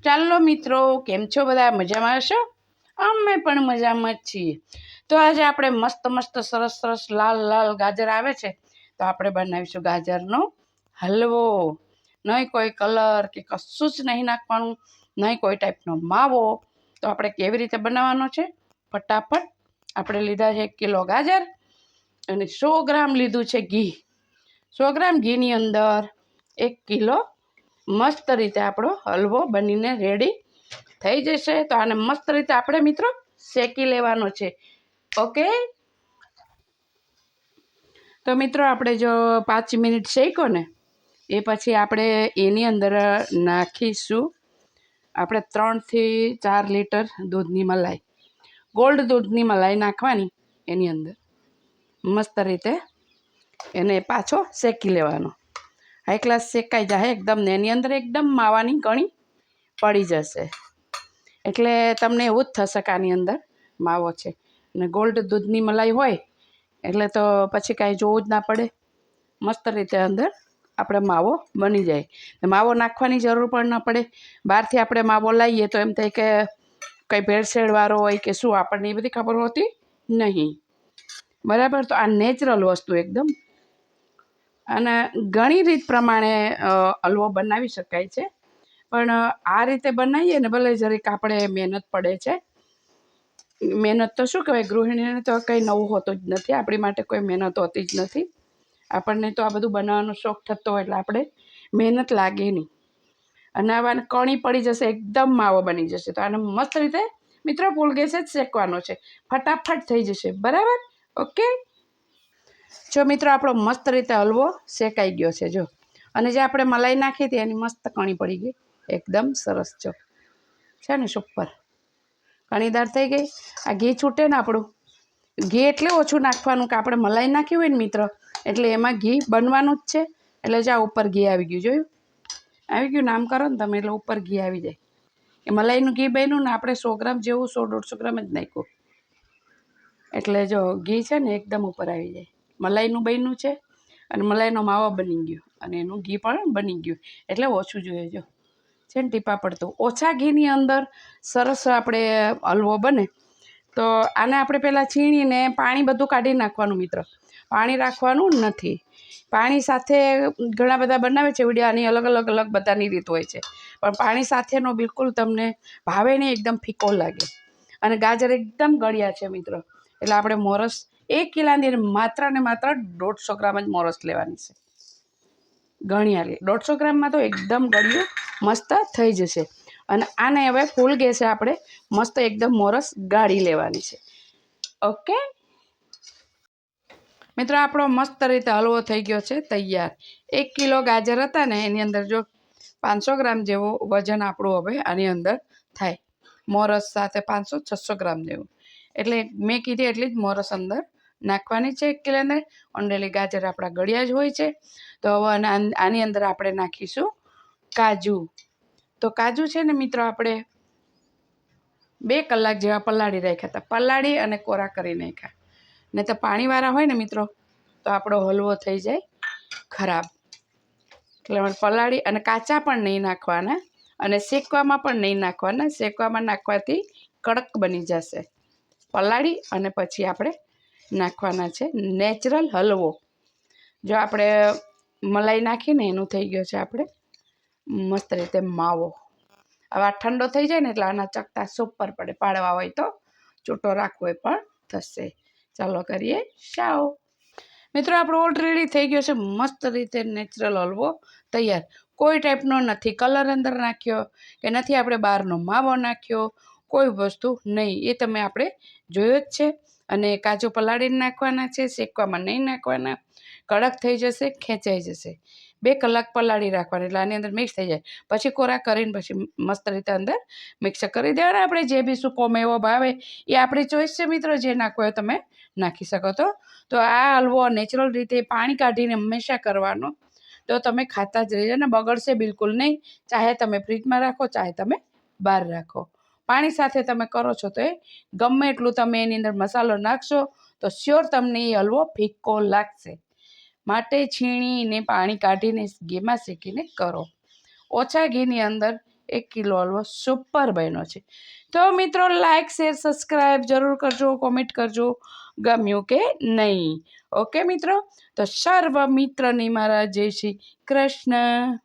ચાલો મિત્રો, કેમ છો બધા? મજામાં હશો? અમે પણ મજામાં જ છીએ. તો આજે આપણે મસ્ત મસ્ત સરસ સરસ લાલ લાલ ગાજર આવે છે, તો આપણે બનાવીશું ગાજરનો હલવો. નહીં કોઈ કલર કે કશું જ નહીં નાખવાનું, નહીં કોઈ ટાઈપનો માવો. તો આપણે કેવી રીતે બનાવવાનો છે, ફટાફટ. આપણે લીધા છે 1 કિલો ગાજર અને 100 ગ્રામ લીધું છે ઘી. 100 ગ્રામ ઘીની અંદર 1 કિલો મસ્ત રીતે આપણો હલવો બનીને રેડી થઈ જશે. તો આને મસ્ત રીતે આપણે મિત્રો શેકી લેવાનો છે. ઓકે, તો મિત્રો આપણે જો 5 મિનિટ શેક્યો ને એ પછી આપણે એની અંદર નાખીશું આપણે 3 થી 4 લીટર દૂધની મલાઈ, ગોલ્ડ દૂધની મલાઈ નાખવાની એની અંદર. મસ્ત રીતે એને પાછો શેકી લેવાનો. હાઈ ક્લાસ શેકાઈ જાય એકદમ ને એની અંદર એકદમ માવાની કણી પડી જશે. એટલે તમને એવું જ થશે કે આની અંદર માવો છે. અને ગોલ્ડ દૂધની મલાઈ હોય એટલે તો પછી કાંઈ જોવું જ ના પડે. મસ્ત રીતે અંદર આપણે માવો બની જાય. માવો નાખવાની જરૂર પણ ન પડે. બહારથી આપણે માવો લાવીએ તો એમ થાય કે કંઈ ભેળસેળવાળો હોય કે શું, આપણને એ બધી ખબર હોતી નહીં. બરાબર, તો આ નેચરલ વસ્તુ એકદમ. અને ઘણી રીત પ્રમાણે હલવો બનાવી શકાય છે, પણ આ રીતે બનાવીએ ને ભલે જરીક આપણે મહેનત પડે છે. મહેનત તો શું કહેવાય, ગૃહિણીને તો કંઈ નવું હોતું જ નથી. આપણી માટે કોઈ મહેનત હોતી જ નથી. આપણને તો આ બધું બનાવવાનો શોખ થતો હોય એટલે આપણે મહેનત લાગે નહીં. અને આવાને કણી પડી જશે, એકદમ માવો બની જશે. તો આને મસ્ત રીતે મિત્રો ફૂલ ગેસે જ શેકવાનો છે, ફટાફટ થઈ જશે. બરાબર, ઓકે. જો મિત્રો આપણો મસ્ત રીતે હલવો શેકાઈ ગયો છે જો. અને જે આપણે મલાઈ નાખી હતી એની મસ્ત કણી પડી ગઈ, એકદમ સરસ જો છે ને, સુપર કણીદાર થઈ ગઈ. આ ઘી છૂટે ને આપણું, ઘી એટલે ઓછું નાખવાનું કે આપણે મલાઈ નાખી હોય ને મિત્રો એટલે એમાં ઘી બનવાનું જ છે. એટલે જ આ ઉપર ઘી આવી ગયું, જોયું? આવી ગયું, નામ કરો ને તમે એટલે ઉપર ઘી આવી જાય. એ મલાઈનું ઘી બન્યું ને આપણે 100 ગ્રામ જેવું 100-150 ગ્રામ જ નાખ્યું એટલે જો ઘી છે ને એકદમ ઉપર આવી જાય. મલાઈનું બન્યું છે અને મલાઈનો માવો બની ગયો અને એનું ઘી પણ બની ગયું. એટલે ઓછું જોઈએ જો છે ને, ટીપા પડતું. ઓછા ઘીની અંદર સરસ આપણે હલવો બને. તો આને આપણે પહેલાં છીણીને પાણી બધું કાઢી નાખવાનું મિત્ર. પાણી રાખવાનું નથી. પાણી સાથે ઘણા બધા બનાવે છે વિડીયો, આની અલગ અલગ અલગ બધાની રીત હોય છે, પણ પાણી સાથેનો બિલકુલ તમને ભાવે નહીં, એકદમ ફીકો લાગે. અને ગાજર એકદમ ગળ્યા છે મિત્રો, એટલે આપણે મોરસ 1 કિલાની માત્ર ને માત્ર 150 ગ્રામ જ મોરસ લેવાની છે. ગણ્યા લે 150 ગ્રામમાં તો એકદમ ગળ્યું મસ્ત થઈ જશે. અને આને હવે ફૂલ ગેસે આપણે મસ્ત એકદમ મોરસ ગાળી લેવાની છે. ઓકે મિત્રો, આપણો મસ્ત રીતે હલવો થઈ ગયો છે તૈયાર. 1 કિલો ગાજર હતા ને એની અંદર જો 500 ગ્રામ જેવો વજન આપણું હવે આની અંદર થાય. મોરસ સાથે 500-600 ગ્રામ જેવું. એટલે મેં કીધી એટલી જ મોરસ અંદર નાખવાની છે 1 કિલો અંદર. ઓનરેલી ગાજર આપણા ગળ્યા જ હોય છે. તો હવે આની અંદર આપણે નાખીશું કાજુ. તો કાજુ છે ને મિત્રો આપણે 2 કલાક જેવા પલાળી રાખ્યા હતા. પલાળી અને કોરા કરી નાખ્યા. ને તો પાણીવાળા હોય ને મિત્રો તો આપણો હલવો થઈ જાય ખરાબ. એટલે પલાળી અને કાચા પણ નહીં નાખવાના અને શેકવામાં પણ નહીં નાખવાના. શેકવામાં નાખવાથી કડક બની જશે. પલાળી અને પછી આપણે નાખવાના છે નેચરલ હલવો. જો આપણે મલાઈ નાખીને એનું થઈ ગયો છે આપણે મસ્ત રીતે માવો. હવે આ ઠંડો થઈ જાય ને એટલે આના ચકતા સુપર પડે. પાડવા હોય તો છૂટો રાખવો હોય પણ થશે. ચાલો કરીએ શાવ. મિત્રો આપણો ઓલરેડી થઈ ગયો છે મસ્ત રીતે નેચરલ હલવો તૈયાર. કોઈ ટાઈપનો નથી કલર અંદર નાખ્યો કે નથી આપણે બહારનો માવો નાખ્યો, કોઈ વસ્તુ નહીં. એ તમે આપણે જોયો જ છે. અને કાજુ પલાળીને નાખવાના છે, શેકવામાં નહીં નાખવાના. કડક થઈ જશે, ખેંચાઈ જશે. 2 કલાક પલાળી રાખવાના એટલે આની અંદર મિક્સ થઈ જાય. પછી કોરા કરીને પછી મસ્ત રીતે અંદર મિક્સ કરી દેવાના. આપણે જે બી સૂકો મેવો ભાવે એ આપણી ચોઈસ છે મિત્રો, જે નાખવો હોય તમે નાખી શકો. તો આ હલવો નેચરલ રીતે પાણી કાઢીને હંમેશા કરવાનો. તો તમે ખાતા જ રહીએ ને બગડશે બિલકુલ નહીં. ચાહે તમે ફ્રીજમાં રાખો, ચાહે તમે બહાર રાખો. પાણી સાથે તમે કરો છો તો એ ગમે એટલું તમે એની અંદર મસાલો નાખશો તો શ્યોર તમને એ હલવો ફીકો લાગશે. માટે છીણીને પાણી કાઢીને ઘીમાં શેકીને કરો. ઓછા ઘીની અંદર 1 કિલો હલવો સુપર બન્યો છે. તો મિત્રો લાઈક શેર સબસ્ક્રાઈબ જરૂર કરજો, કોમેન્ટ કરજો ગમ્યું કે નહીં. ઓકે મિત્રો, તો સર્વ મિત્રની મારા જય શ્રી કૃષ્ણ.